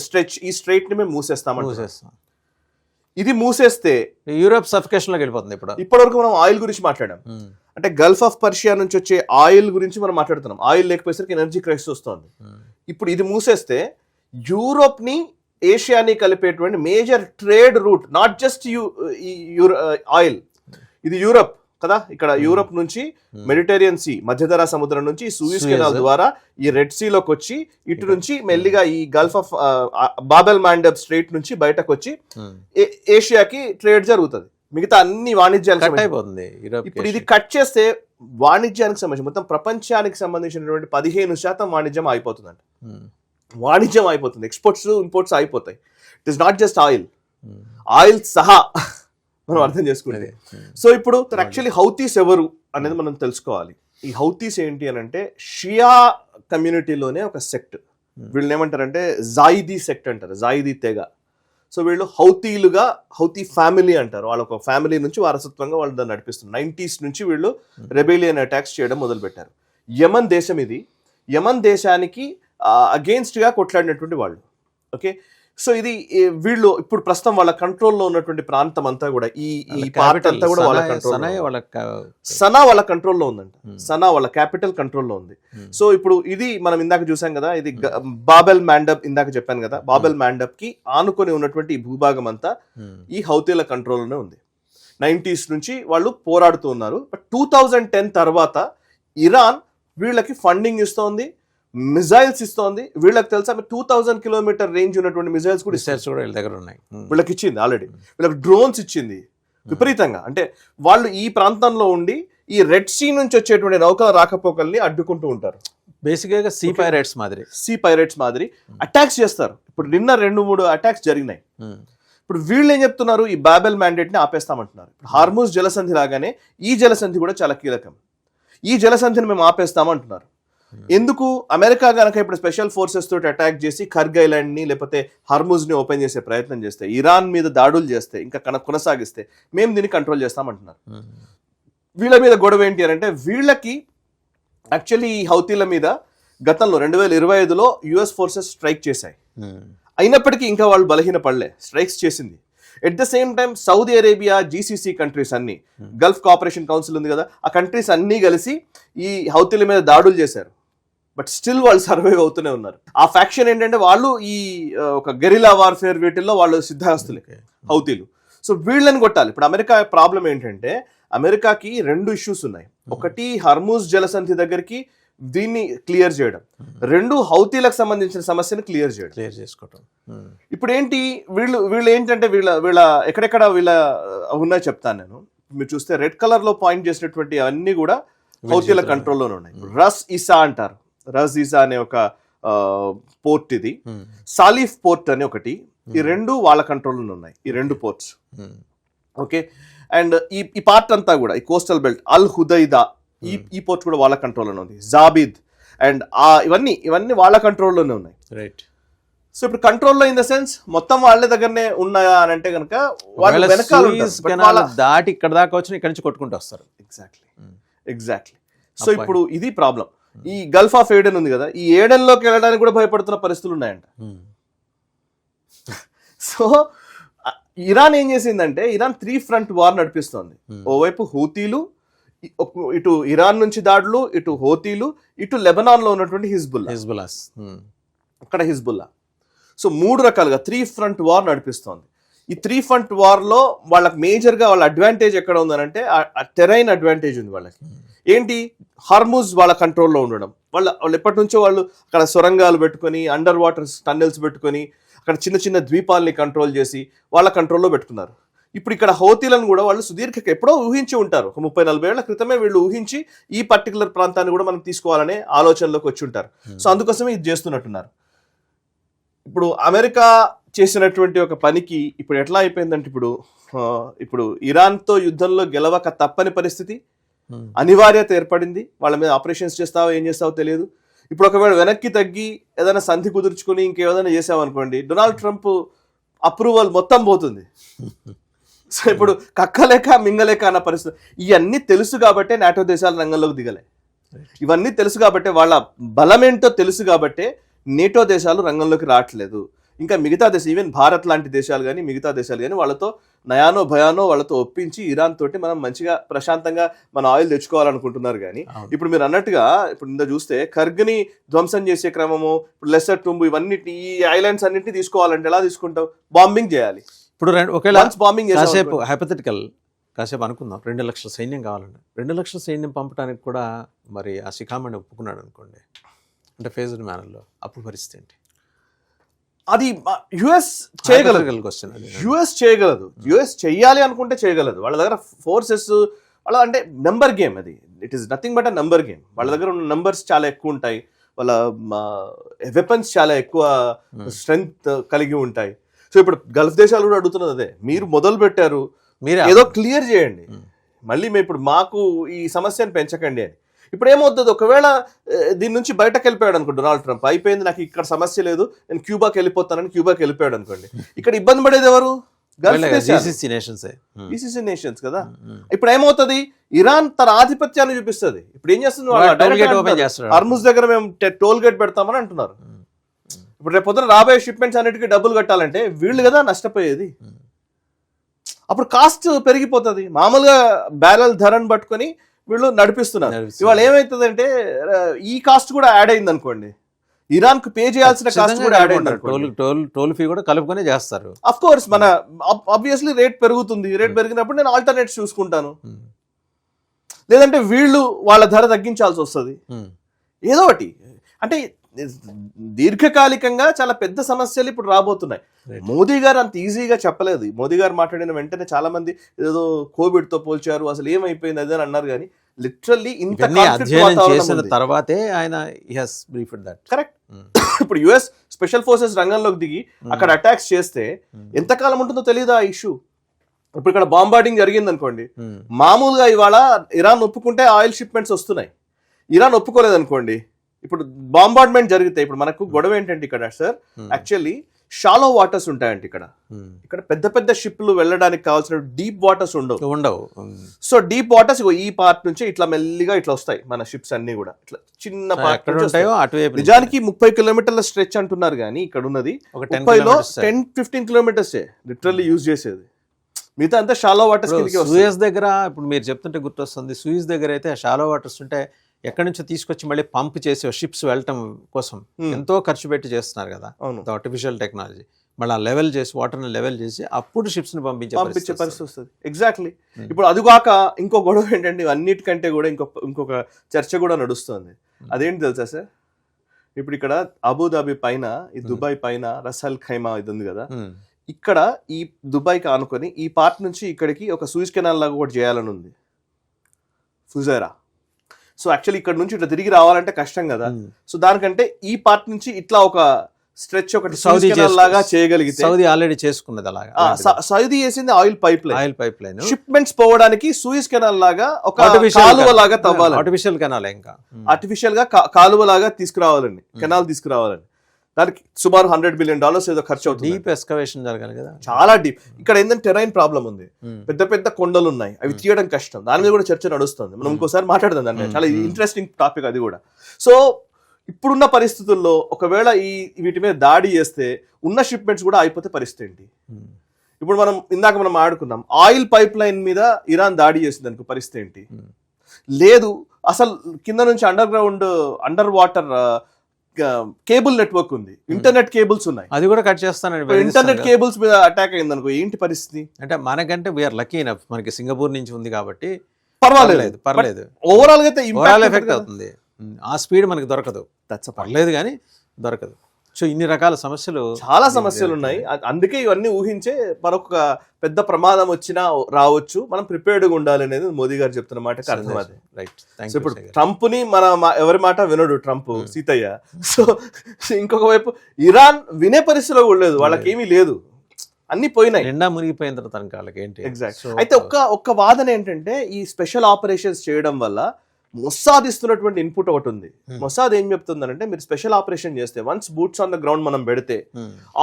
స్ట్రైట్ ని మేము మూసేస్తామంటాం. ఇది మూసేస్తే యూరోప్ సఫికేషన్ లోకి వెళ్ళిపోతుంది. ఇప్పటివరకు మనం ఆయిల్ గురించి మాట్లాడాం, అంటే గల్ఫ్ ఆఫ్ పర్షియా నుంచి వచ్చే ఆయిల్ గురించి మనం మాట్లాడుతున్నాం. ఆయిల్ లేకపోయేసరికి ఎనర్జీ క్రైసిస్ వస్తుంది. ఇప్పుడు ఇది మూసేస్తే యూరోప్ ని ఏషియాని కలిపేటువంటి major trade route, not just oil, ఇది యూరప్ కదా. ఇక్కడ యూరప్ నుంచి మెడిటేరియన్ సీ, మధ్యధరా సముద్రం నుంచి సూయిజ్ కెనాల్ ద్వారా ఈ రెడ్ సీలోకి వచ్చి ఇటు నుంచి మెల్లిగా ఈ గల్ఫ్ ఆఫ్ బాబెల్ మండబ్ స్ట్రైట్ నుంచి బయటకు వచ్చి ఏషియాకి ట్రేడ్ జరుగుతుంది. మిగతా అన్ని వాణిజ్యానికి అయిపోతుంది. ఇప్పుడు ఇది కట్ చేస్తే వాణిజ్యానికి సంబంధించి మొత్తం ప్రపంచానికి సంబంధించినటువంటి 15% వాణిజ్యం అయిపోతుందంట. వాణిజ్యం అయిపోతుంది, ఎక్స్పోర్ట్స్ ఇంపోర్ట్స్ అయిపోతాయి. It is not just oil సహా మనం అర్థం చేసుకునేది. సో ఇప్పుడు యాక్చువల్లీ హౌతీస్ ఎవరు అనేది మనం తెలుసుకోవాలి. ఈ హౌతీస్ ఏంటి అని అంటే షియా కమ్యూనిటీలోనే ఒక సెక్ట్. వీళ్ళని ఏమంటారంటే జాయిదీ సెక్ట్ అంటారు, జాయిదీ తెగ. సో వీళ్ళు హౌతీలుగా, హౌతీ ఫ్యామిలీ అంటారు. వాళ్ళ ఒక ఫ్యామిలీ నుంచి వారసత్వంగా వాళ్ళు దాన్ని నడిపిస్తున్నారు. 90s నుంచి వీళ్ళు రెబేలియన్ అటాక్స్ చేయడం మొదలు పెట్టారు. యమన్ దేశం ఇది. యమన్ దేశానికి అగెయిన్స్ట్ గా కొట్లాడినటువంటి వాళ్ళు. ఓకే, సో ఇది వీళ్ళు ఇప్పుడు ప్రస్తుతం వాళ్ళ కంట్రోల్లో ఉన్నటువంటి ప్రాంతం అంతా కూడా ఈ పార్ట్ అంతా కూడా వాళ్ళ సనా వాళ్ళ కంట్రోల్లో ఉందంట. సనా వాళ్ళ క్యాపిటల్ కంట్రోల్లో ఉంది. సో ఇప్పుడు ఇది మనం ఇందాక చూసాం కదా, ఇది బాబెల్ మండబ్, ఇందాక చెప్పాను కదా, బాబెల్ మండబ్ కి ఆనుకొని ఉన్నటువంటి ఈ భూభాగం అంతా ఈ హౌతీల కంట్రోల్లోనే ఉంది. 90s నుంచి వాళ్ళు పోరాడుతూ ఉన్నారు. బట్ 2010 తర్వాత ఇరాన్ వీళ్ళకి ఫండింగ్ ఇస్తోంది, మిజైల్స్ ఇస్తోంది. వీళ్ళకి తెలుసా 2000 కిలోమీటర్ రేంజ్ ఉన్నటువంటి మిజైల్స్ కూడా వీళ్ళ దగ్గర ఉన్నాయి. వీళ్ళకి ఇచ్చింది ఆల్రెడీ. వీళ్ళకి డ్రోన్స్ ఇచ్చింది విపరీతంగా. అంటే వాళ్ళు ఈ ప్రాంతంలో ఉండి ఈ రెడ్ సీ నుంచి వచ్చేటువంటి నౌకల రాకపోకల్ని అడ్డుకుంటూ ఉంటారు. బేసిక్ గా సీ పైరేట్స్ మాదిరి అటాక్స్ చేస్తారు. ఇప్పుడు నిన్న 2-3 అటాక్స్ జరిగినాయి. ఇప్పుడు వీళ్ళు ఏం చెప్తున్నారు, ఈ బాబెల్ మ్యాండేట్ ని ఆపేస్తామంటున్నారు. ఇప్పుడు హార్మూజ్ జలసంధి లాగానే ఈ జలసంధి కూడా చాలా కీలకం. ఈ జలసంధిని మేము ఆపేస్తామంటున్నారు. ఎందుకు? అమెరికా కనుక ఇప్పుడు స్పెషల్ ఫోర్సెస్ తోటి అటాక్ చేసి కర్గ్ ఐలాండ్ ని లేకపోతే హార్మూజ్ ని ఓపెన్ చేసే ప్రయత్నం చేస్తే, ఇరాన్ మీద దాడులు చేస్తే, ఇంకా కొనసాగిస్తే మేము దీన్ని కంట్రోల్ చేస్తామంటున్నారు. వీళ్ళ మీద గొడవ ఏంటి అని అంటే, వీళ్ళకి యాక్చువల్లీ ఈ హౌతీల మీద గతంలో 2025లో యుఎస్ ఫోర్సెస్ స్ట్రైక్ చేశాయి. అయినప్పటికీ ఇంకా వాళ్ళు బలహీన పడలే, స్ట్రైక్స్ చేసింది. At the same time Saudi Arabia, GCC countries అన్ని, గల్ఫ్ కోఆపరేషన్ కౌన్సిల్ ఉంది కదా, ఆ కంట్రీస్ అన్నీ కలిసి ఈ హౌతీల మీద దాడులు చేశారు. బట్ స్టిల్ వాళ్ళు సర్వైవ్ అవుతూనే ఉన్నారు. ఆ ఫ్యాక్షన్ ఏంటంటే వాళ్ళు ఈ ఒక గెరిలా వార్ఫేర్ వీటిల్లో వాళ్ళు సిద్ధహస్తులే హౌతీలు. సో వీళ్ళని కొట్టాలి. ఇప్పుడు అమెరికా ప్రాబ్లం ఏంటంటే, అమెరికాకి 2 ఇష్యూస్ ఉన్నాయి. ఒకటి హర్మూజ్ జలసంధి దగ్గరికి దీన్ని క్లియర్ చేయడం, 2 హౌతీలకు సంబంధించిన సమస్యను క్లియర్ చేసుకోవడం. ఇప్పుడు ఏంటి వీళ్ళు ఏంటంటే వీళ్ళ ఎక్కడెక్కడ వీళ్ళ ఉన్నాయి చెప్తాను నేను. మీరు చూస్తే రెడ్ కలర్ లో పాయింట్ చేసినటువంటి అవన్నీ కూడా హౌతీల కంట్రోల్లోనే ఉన్నాయి. రస్ ఇసా అంటారు. రస్ ఇసా అనే ఒక పోర్ట్ ఇది. సాలిఫ్ పోర్ట్ అని ఒకటి. ఈ 2 వాళ్ళ కంట్రోల్లోనే ఉన్నాయి, ఈ 2 పోర్ట్స్. ఓకే, అండ్ ఈ పార్ట్ అంతా కూడా ఈ కోస్టల్ బెల్ట్, అల్ హుదైదా, ఈ పోర్ట్ కూడా వాళ్ళ కంట్రోల్లోనే ఉంది. జాబిద్ అండ్ ఇవన్నీ వాళ్ళ కంట్రోల్లోనే ఉన్నాయి. రైట్. సో ఇప్పుడు కంట్రోల్లో ఇన్ ద సెన్స్ మొత్తం వాళ్ళ దగ్గరనే ఉన్నాయా అని అంటే కనుక వాళ్ళు వెనకాల దాటి ఇక్కడ దాకా వచ్చి ఇక్కడ నుంచి కొట్టుకుంటూ వస్తారు. ఎగ్జాక్ట్లీ. సో ఇప్పుడు ఇది ప్రాబ్లం. ఈ గల్ఫ్ ఆఫ్ ఏడెన్ ఉంది కదా, ఈ ఏడెన్లోకి వెళ్ళడానికి కూడా భయపడుతున్న పరిస్థితులు ఉన్నాయంట. సో ఇరాన్ ఏం చేసిందంటే, ఇరాన్ 3 ఫ్రంట్ వార్ నడిపిస్తోంది. ఓవైపు హూతీలు, ఇటు ఇరాన్ నుంచి దాడులు, ఇటు హూతీలు, ఇటు లెబనాన్ లో ఉన్నటువంటి హిజ్బుల్లా. అక్కడ హిజ్బుల్లా. సో 3 రకాలుగా 3 ఫ్రంట్ వార్ నడిపిస్తోంది. ఈ 3 ఫ్రంట్ వార్ లో వాళ్ళకి మేజర్ గా వాళ్ళ అడ్వాంటేజ్ ఎక్కడ ఉందనంటే, ఆ టెరైన్ అడ్వాంటేజ్ ఉంది వాళ్ళకి. ఏంటి, హర్ముజ్ వాళ్ళ కంట్రోల్లో ఉండడం. వాళ్ళు ఎప్పటి నుంచో వాళ్ళు అక్కడ సొరంగాలు పెట్టుకొని, అండర్ వాటర్ టన్నెల్స్ పెట్టుకొని, అక్కడ చిన్న చిన్న ద్వీపాలని కంట్రోల్ చేసి వాళ్ళ కంట్రోల్లో పెట్టుకున్నారు. ఇప్పుడు ఇక్కడ హౌతీలను కూడా వాళ్ళు ఎప్పుడో ఊహించి ఉంటారు. ఒక 30-40 ఏళ్ల క్రితమే వీళ్ళు ఊహించి ఈ పర్టికులర్ ప్రాంతాన్ని కూడా మనం తీసుకోవాలనే ఆలోచనలోకి వచ్చి ఉంటారు. సో అందుకోసమే ఇది చేస్తున్నట్టున్నారు. ఇప్పుడు అమెరికా చేసినటువంటి ఒక పనికి ఇప్పుడు ఎట్లా అయిపోయిందంటే, ఇప్పుడు ఇరాన్తో యుద్ధంలో గెలవక తప్పని పరిస్థితి, అనివార్యత ఏర్పడింది. వాళ్ళ మీద ఆపరేషన్స్ చేస్తావో ఏం చేస్తావో తెలియదు. ఇప్పుడు ఒకవేళ వెనక్కి తగ్గి ఏదైనా సంధి కుదుర్చుకుని ఇంకేదైనా చేసామనుకోండి, డొనాల్డ్ ట్రంప్ అప్రూవల్ మొత్తం పోతుంది. సో ఇప్పుడు కక్కలేక మింగలేక అన్న పరిస్థితి. ఇవన్నీ తెలుసు కాబట్టే నాటో దేశాలు రంగంలోకి దిగలే. ఇవన్నీ తెలుసు కాబట్టే, వాళ్ళ బలమేంటో తెలుసు కాబట్టే నేటో దేశాలు రంగంలోకి రావట్లేదు. ఇంకా మిగతా దేశాలు, ఈవెన్ భారత్ లాంటి దేశాలు కానీ మిగతా దేశాలు కానీ వాళ్ళతో నయానో భయానో వాళ్ళతో ఒప్పించి ఇరాన్ తోటి మనం మంచిగా ప్రశాంతంగా మన ఆయిల్ తెచ్చుకోవాలనుకుంటున్నారు. కానీ ఇప్పుడు మీరు అన్నట్టుగా ఇప్పుడు ఇంత చూస్తే కర్గ్ని ధ్వంసం చేసే క్రమము, ఇప్పుడు లెసర్ టుంబు, ఇవన్నిటి ఈ ఐలాండ్స్ అన్నింటినీ తీసుకోవాలంటే ఎలా తీసుకుంటావు? బాంబింగ్ చేయాలి. ఇప్పుడు ఒకవేళ బాంబింగ్ కాసేపు హైపోథెటికల్ కాసేపు అనుకుందాం, 2 లక్షల సైన్యం కావాలండి. 2 లక్షల సైన్యం పంపడానికి కూడా మరి ఆ శిఖామణి ఒప్పుకున్నాడు అనుకోండి, అంటే ఫేజ్డ్ మేనర్లో, అప్పుడు పరిస్థితి ఏంటి? అది యుఎస్ చేయగలదు. యుఎస్ చేయగలదు. యుఎస్ చెయ్యాలి అనుకుంటే చేయగలదు. వాళ్ళ దగ్గర ఫోర్సెస్, వాళ్ళ అంటే నెంబర్ గేమ్ అది. It is nothing but a number game. వాళ్ళ దగ్గర ఉన్న నెంబర్స్ చాలా ఎక్కువ ఉంటాయి. వాళ్ళ వెపన్స్ చాలా ఎక్కువ స్ట్రెంగ్త్ కలిగి ఉంటాయి. సో ఇప్పుడు గల్ఫ్ దేశాలు కూడా అడుగుతున్నది అదే, మీరు మొదలు పెట్టారు, మీరు ఏదో క్లియర్ చేయండి, మళ్ళీ మేము ఇప్పుడు మాకు ఈ సమస్యను పెంచకండి అని. ఇప్పుడు ఏమవుతుంది, ఒకవేళ దీని నుంచి బయటకు వెళ్ళిపోయాడు అనుకో డొనాల్డ్ ట్రంప్, అయిపోయింది నాకు ఇక్కడ సమస్య లేదు, నేను క్యూబాకి వెళ్ళిపోతానని క్యూబాకి వెళ్ళిపోయాడు అనుకోండి, ఇక్కడ ఇబ్బంది పడేది ఎవరు? GCC నేషన్స్ కదా. ఇప్పుడు ఏమవుతుంది, ఇరాన్ తన ఆధిపత్యాన్ని చూపిస్తుంది. ఇప్పుడు ఏం చేస్తుంది, హర్ముజ్ దగ్గర మేము టోల్ గేట్ పెడతామని అంటున్నారు. ఇప్పుడు రేపు పొద్దున రాబోయే షిప్మెంట్స్ అన్నిటికీ డబ్బులు కట్టాలంటే వీళ్ళు కదా నష్టపోయేది. అప్పుడు కాస్ట్ పెరిగిపోతుంది. మామూలుగా బ్యారెల్ ధరను పట్టుకొని వీళ్ళు నడిపిస్తున్నారు. ఇవాళ ఏమైతుందంటే ఈ కాస్ట్ కూడా యాడ్ అయింది అనుకోండి, ఇరాన్ కు పే చేయాల్సిన కాస్ట్ కూడా యాడ్ అయింది. టోల్ ఫీ కూడా కలుపుకొని చేస్తారు. అఫ్ కోర్స్ మన ఆబ్వియస్లీ రేట్ పెరుగుతుంది. రేట్ పెరిగినప్పుడు నేను ఆల్టర్నేట్స్ చూసుకుంటాను, లేదంటే వీళ్ళు వాళ్ళ ధర తగ్గించాల్సి వస్తుంది. ఏదో ఒకటి అంటే దీర్ఘకాలికంగా చాలా పెద్ద సమస్యలు ఇప్పుడు రాబోతున్నాయి. మోదీ గారు అంత ఈజీగా చెప్పలేదు. మోదీ గారు మాట్లాడిన వెంటనే చాలా మంది ఏదో కోవిడ్ తో పోల్చారు, అసలు ఏమైపోయింది అదే అని అన్నారు. కానీ లిటరల్లీ ఇంత చేసిన తర్వాతే ఆయన కరెక్ట్. ఇప్పుడు యుఎస్ స్పెషల్ ఫోర్సెస్ రంగంలోకి దిగి అక్కడ అటాక్స్ చేస్తే ఎంతకాలం ఉంటుందో తెలియదు ఆ ఇష్యూ. ఇప్పుడు ఇక్కడ బాంబార్డింగ్ జరిగింది అనుకోండి, మామూలుగా ఇవాళ ఇరాన్ ఒప్పుకుంటే ఆయిల్ షిప్మెంట్స్ వస్తున్నాయి. ఇరాన్ ఒప్పుకోలేదు అనుకోండి, ఇప్పుడు బాంబార్డ్మెంట్ జరిగితే ఇప్పుడు మనకు గొడవ ఏంటంటే ఇక్కడ సార్, యాక్చువల్లీ షాలో వాటర్స్ ఉంటాయంట ఇక్కడ. ఉమ్. ఇక్కడ పెద్ద పెద్ద షిప్లు వెళ్ళడానికి కావాల్సిన డీప్ వాటర్స్ ఉండవు. ఉండవు. సో డీప్ వాటర్స్ ఈ పార్ట్ నుంచి ఇట్లా మెల్లిగా ఇట్లా వస్తాయి మన షిప్స్ అన్ని కూడా. ఇట్లా చిన్న పార్ట్ ఎక్కడ ఉంటాయో అటువైపు నుంచి. నిజానికి 30 కిలోమీటర్ల స్ట్రెచ్ అంటున్నారు కానీ ఇక్కడ ఉన్నది ఒక 10 30లో kilometers. 10-15 కిలోమీటర్స్ లిటరల్లీ యూజ్ చేసేది. మిగతా అంతా షాలో వాటర్స్ కిందకి వస్తాయి. సూయస్ దగ్గర ఇప్పుడు మీరు చెప్తుంటే గుర్తొస్తుంది, సూయస్ దగ్గర అయితే షాలో వాటర్స్ ఉంటే ఎక్కడి నుంచో తీసుకొచ్చి మళ్ళీ పంప్ చేసి షిప్స్ వెళ్ళటం కోసం ఎంతో ఖర్చు పెట్టి చేస్తున్నారు కదా, అవును, ఆర్టిఫిషియల్ టెక్నాలజీ. మళ్ళీ ఆ లెవెల్ చేసి వాటర్ని లెవెల్ చేసి అప్పుడు షిప్స్ ని పంపించే పరిస్థితి వస్తుంది. ఎగ్జాక్ట్లీ. ఇప్పుడు అది కాక ఇంకో గొడవ ఏంటంటే అన్నిటికంటే కూడా ఇంకొక చర్చ కూడా నడుస్తుంది. అదేంటి తెలుసా సార్? ఇప్పుడు ఇక్కడ అబుదాబి పైన ఈ దుబాయ్ పైన రసల్ ఖైమా ఇది ఉంది కదా, ఇక్కడ ఈ దుబాయ్కి ఆనుకొని ఈ పార్ట్ నుంచి ఇక్కడికి ఒక సూయిజ్ కెనాల్ లాగా కూడా చేయాలని ఉంది, ఫుజైరా. సో యాక్చువల్లీ ఇక్కడ నుంచి ఇట్లా తిరిగి రావాలంటే కష్టం కదా. సో దానికంటే ఈ పార్ట్ నుంచి ఇట్లా ఒక స్ట్రెచ్ ఒకటి సౌదీ లాగా చేయగలిగితే. సౌదీ ఆల్రెడీ చేసుకున్నది అలాగా. సౌదీ చేసింది ఆయిల్ పైప్ లైన్ షిప్మెంట్స్ పోవడానికి సూయిజ్ కెనాల్ లాగా ఒక కాలువ లాగా తవ్వాలి. ఆర్టిఫిషియల్ కెనాల్, ఇంకా ఆర్టిఫిషియల్ గా కాలువ లాగా తీసుకురావాలండి, కెనాల్ తీసుకురావాలండి. దానికి సుమారు $100 బిలియన్ ఏదో ఖర్చు అవుతుంది. డీప్ ఎక్స్కవేషన్ జరగాలి కదా, చాలా డీప్. ఇక్కడ ఏంటంటే టెరైన్ ప్రాబ్లం ఉంది, పెద్ద పెద్ద కొండలు ఉన్నాయి, అవి తీయడం కష్టం. దాని మీద కూడా చర్చ నడుస్తుంది. మనం ఇంకోసారి మాట్లాడదాం దాని మీద. చాలా ఇంట్రెస్టింగ్ టాపిక్ అది కూడా. సో ఇప్పుడున్న పరిస్థితుల్లో ఒకవేళ వీటి మీద దాడి చేస్తే ఉన్న షిప్మెంట్స్ కూడా అయిపోతే పరిస్థితి ఏంటి? ఇప్పుడు ఇందాక మనం ఆడుకున్నాం, ఆయిల్ పైప్ లైన్ మీద ఇరాన్ దాడి చేసింది అనుకో, పరిస్థితి ఏంటి? లేదు అసలు కింద నుంచి అండర్ వాటర్ కేబుల్ నెట్వర్క్ ఉంది, ఇంటర్నెట్ కేబుల్స్ ఉన్నాయి, అది కూడా కట్ చేస్తానండి. ఇంటర్నెట్ కేబుల్స్ మీద అటాక్ అయింది అనుకో, ఏంటి పరిస్థితి? అంటే మనకంటే వీఆర్ లక్కీ ఇనఫ్, మనకి సింగపూర్ నుంచి ఉంది కాబట్టి పర్వాలేదు. ఓవరాల్ గా ఎఫెక్ట్ అవుతుంది. ఆ స్పీడ్ మనకి దొరకదు, పర్లేదు కానీ దొరకదు. సో ఇన్ని రకాల సమస్యలు, చాలా సమస్యలు ఉన్నాయి. అందుకే ఇవన్నీ ఊహించే మరొక పెద్ద ప్రమాదం వచ్చినా రావచ్చు, మనం ప్రిపేర్డ్గా ఉండాలి అనేది మోదీ గారు చెప్తున్న మాటకి అర్థం. అది రైట్. ఇప్పుడు ట్రంప్ ని ఎవరి మాట వినడు ట్రంప్, సీతయ్య. సో ఇంకొక వైపు ఇరాన్ వినే పరిస్థితిలో కూడా లేదు, వాళ్ళకి ఏమీ లేదు, అన్ని పోయినాయి, నిండా మునిగిపోయిన తర్వాత వాళ్ళకి ఏంటి. ఎగ్జాక్ట్. అయితే ఒక్క వాదన ఏంటంటే ఈ స్పెషల్ ఆపరేషన్స్ చేయడం వల్ల మొస్సాద్ ఇస్తున్నటువంటి ఇన్పుట్ ఒకటి ఉంది. మొస్సాద్ ఏం చెప్తుందంటే, మీరు స్పెషల్ ఆపరేషన్ చేస్తే once boots on the ground మనం పెడితే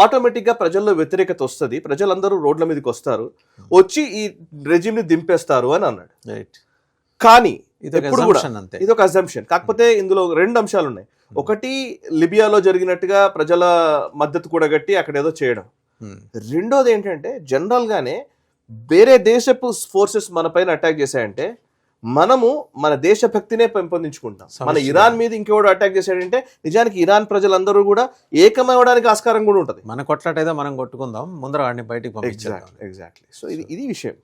ఆటోమేటిక్ గా ప్రజల్లో వ్యతిరేకత వస్తుంది, ప్రజలందరూ రోడ్ల మీదకి వస్తారు, వచ్చి ఈ రెజిమ్ ని దింపేస్తారు అని అన్నాడు. కానీ ఇది ఒక అజంప్షన్. కాకపోతే ఇందులో 2 అంశాలు ఉన్నాయి. ఒకటి, లిబియాలో జరిగినట్టుగా ప్రజల మద్దతు కూడగట్టి అక్కడ ఏదో చేయడం. రెండోది ఏంటంటే, జనరల్ గానే వేరే దేశపు ఫోర్సెస్ మన పైన అటాక్ చేశాయంటే మనము మన దేశభక్తినే పెంపొందించుకుంటాం. మన ఇరాన్ మీద ఇంకెవడో అటాక్ చేశాడంటే నిజానికి ఇరాన్ ప్రజలందరూ కూడా ఏకమవడానికి ఆస్కారం కూడా ఉంటుంది. మన కొట్లాట ఏదో మనం కొట్టుకుందాం, ముందర వాడిని బయటికి పంపించాం. ఎగ్జాక్ట్లీ. సో ఇది విషయం.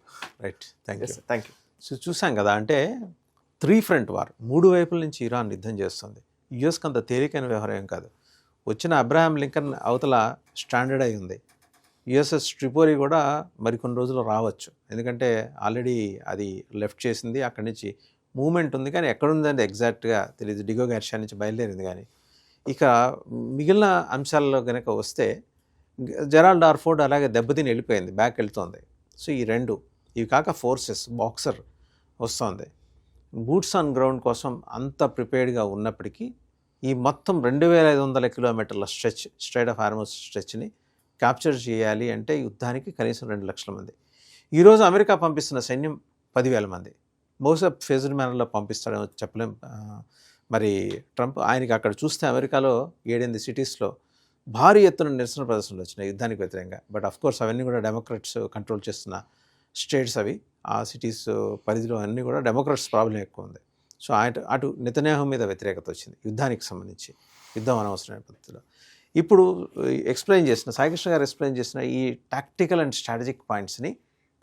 Right, thank you. సో చూసాం కదా, అంటే 3 ఫ్రంట్ వార్, 3 వైపుల నుంచి ఇరాన్ యుద్ధం చేస్తుంది. యుఎస్కి అంత తేలికైన వ్యవహారం ఏం కాదు. వచ్చిన అబ్రహాం లింకన్ అవతల స్టాండర్డ్ అయి ఉంది. యుఎస్ఎస్ ట్రిపోలి కూడా మరికొన్ని రోజులు రావచ్చు, ఎందుకంటే ఆల్రెడీ అది లెఫ్ట్ చేసింది, అక్కడి నుంచి మూమెంట్ ఉంది, కానీ ఎక్కడుందంటే ఎగ్జాక్ట్గా తెలియదు. డిగో గార్షియా నుంచి బయలుదేరింది. కానీ ఇక మిగిలిన అంశాల్లో కనుక వస్తే, జెరాల్డ్ డార్ఫోర్డ్ అలాగే దెబ్బతిని వెళ్ళిపోయింది, బ్యాక్ వెళ్తుంది. సో ఈ 2 ఇవి కాక ఫోర్సెస్, బాక్సర్ వస్తుంది. బూట్స్ ఆన్ గ్రౌండ్ కోసం అంత ప్రిపేర్డ్గా ఉన్నప్పటికీ ఈ మొత్తం 2500 కిలోమీటర్ల స్ట్రైట్ ఆఫ్ హార్మోస్ స్ట్రెచ్ని క్యాప్చర్ చేయాలి అంటే యుద్ధానికి కనీసం 2 లక్షల మంది. ఈరోజు అమెరికా పంపిస్తున్న సైన్యం 10,000 మంది. బహుశా ఫేజ్డ్ మేనర్లో పంపిస్తాడేమో చెప్పలేం. మరి ట్రంప్ ఆయనకి అక్కడ చూస్తే అమెరికాలో 7-8 సిటీస్లో భారీ ఎత్తున నిరసన ప్రదర్శనలు వచ్చినాయి యుద్ధానికి వ్యతిరేకంగా. బట్ అఫ్కోర్స్ అవన్నీ కూడా డెమోక్రాట్స్ కంట్రోల్ చేస్తున్న స్టేట్స్ అవి. ఆ సిటీస్ పరిధిలో అన్నీ కూడా డెమోక్రాట్స్ ప్రాబ్లం ఎక్కువ ఉంది. సో అటు నెతన్యాహు మీద వ్యతిరేకత వచ్చింది యుద్ధానికి సంబంధించి, యుద్ధం అనవసరమైన పద్ధతిలో. ఇప్పుడు సాయికృష్ణ గారు ఎక్స్ప్లెయిన్ చేసిన ఈ టాక్టికల్ అండ్ స్ట్రాటజిక్ పాయింట్స్ని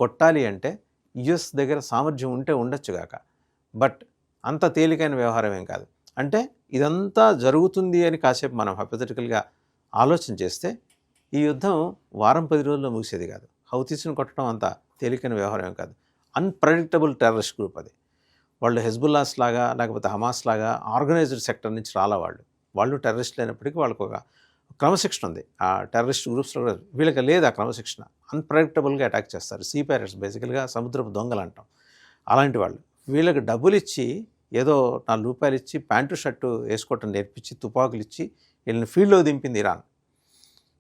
కొట్టాలి అంటే యుఎస్ దగ్గర సామర్థ్యం ఉంటే ఉండొచ్చు గాక, బట్ అంత తేలికైన వ్యవహారం ఏం కాదు. అంటే ఇదంతా జరుగుతుంది అని కాసేపు మనం హైపోథెటికల్గా ఆలోచన చేస్తే ఈ యుద్ధం 10 రోజుల్లో ముగిసేది కాదు. హౌతీస్ని కొట్టడం అంత తేలికైన వ్యవహారం ఏం కాదు. అన్ప్రెడిక్టబుల్ టెర్రరిస్ట్ గ్రూప్ అది. వాళ్ళు హెజ్బుల్లాస్ లాగా లేకపోతే హమాస్ లాగా ఆర్గనైజ్డ్ సెక్టర్ నుంచి రాలా. వాళ్ళు టెర్రరిస్టులు అయినప్పటికీ వాళ్ళకు ఒక క్రమశిక్షణ ఉంది. ఆ టెర్రరిస్ట్ గ్రూప్స్లో వీళ్ళకి లేదు ఆ క్రమశిక్షణ. అన్ప్రెడిక్టబుల్గా అటాక్ చేస్తారు. సీ పైరట్స్, బేసికల్గా సముద్రపు దొంగలు అంటాం. అలాంటి వాళ్ళు వీళ్ళకి డబ్బులు ఇచ్చి, ఏదో $4 ఇచ్చి ప్యాంటు షర్టు వేసుకోవటం నేర్పించి, తుపాకులు ఇచ్చి వీళ్ళని ఫీల్డ్లో దింపింది ఇరాన్.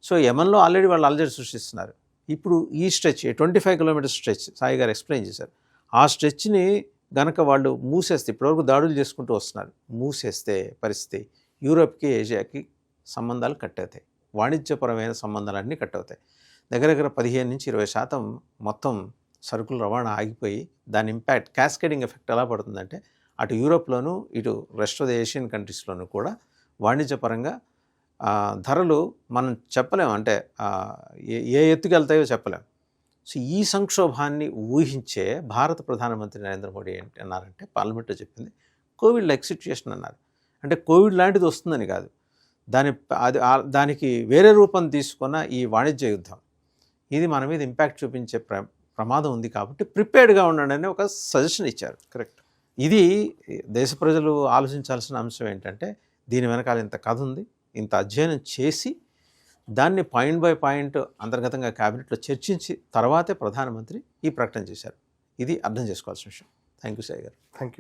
సో యమన్లో ఆల్రెడీ వాళ్ళు అలజడి సృష్టిస్తున్నారు. ఇప్పుడు ఈ స్ట్రెచ్ 25 కిలోమీటర్ స్ట్రెచ్ సాయి గారు ఎక్స్ప్లెయిన్ చేశారు. ఆ స్ట్రెచ్ని గనక వాళ్ళు మూసేస్తే, ఇప్పటివరకు దాడులు చేసుకుంటూ వస్తున్నారు, మూసేస్తే పరిస్థితి యూరోప్కి ఏషియాకి సంబంధాలు కట్ అవుతాయి. వాణిజ్యపరమైన సంబంధాలన్నీ కట్ అవుతాయి. దగ్గర దగ్గర 15-20% మొత్తం సరుకుల రవాణా ఆగిపోయి దాని ఇంపాక్ట్ క్యాస్కేడింగ్ ఎఫెక్ట్ ఎలా పడుతుందంటే అటు యూరోప్లోను ఇటు రెస్ట్ ఆఫ్ ద ఏషియన్ కంట్రీస్లోనూ కూడా వాణిజ్యపరంగా ధరలు మనం చెప్పలేం, అంటే ఏ ఎత్తుకు వెళ్తాయో చెప్పలేం. సో ఈ సంక్షోభాన్ని ఊహించే భారత ప్రధానమంత్రి నరేంద్ర మోడీ ఏంటి అన్నారంటే, పార్లమెంట్లో చెప్పింది కోవిడ్ లైక్ సిచ్యుయేషన్ అన్నారు. అంటే కోవిడ్ లాంటిది వస్తుందని కాదు, దానికి వేరే రూపం తీసుకున్న ఈ వాణిజ్య యుద్ధం ఇది మన మీద ఇంపాక్ట్ చూపించే ప్రమాదం ఉంది కాబట్టి ప్రిపేర్డ్గా ఉండండి అని ఒక సజెషన్ ఇచ్చారు. కరెక్ట్. ఇది దేశ ప్రజలు ఆలోచించాల్సిన అంశం ఏంటంటే, దీని వెనకాల ఇంత కథ ఉంది, ఇంత అధ్యయనం చేసి దాన్ని పాయింట్ బై పాయింట్ అంతర్గతంగా క్యాబినెట్లో చర్చించి తర్వాతే ప్రధానమంత్రి ఈ ప్రకటన చేశారు. ఇది అర్థం చేసుకోవాల్సిన విషయం. థ్యాంక్ యూ సాయి గారు. Thank you.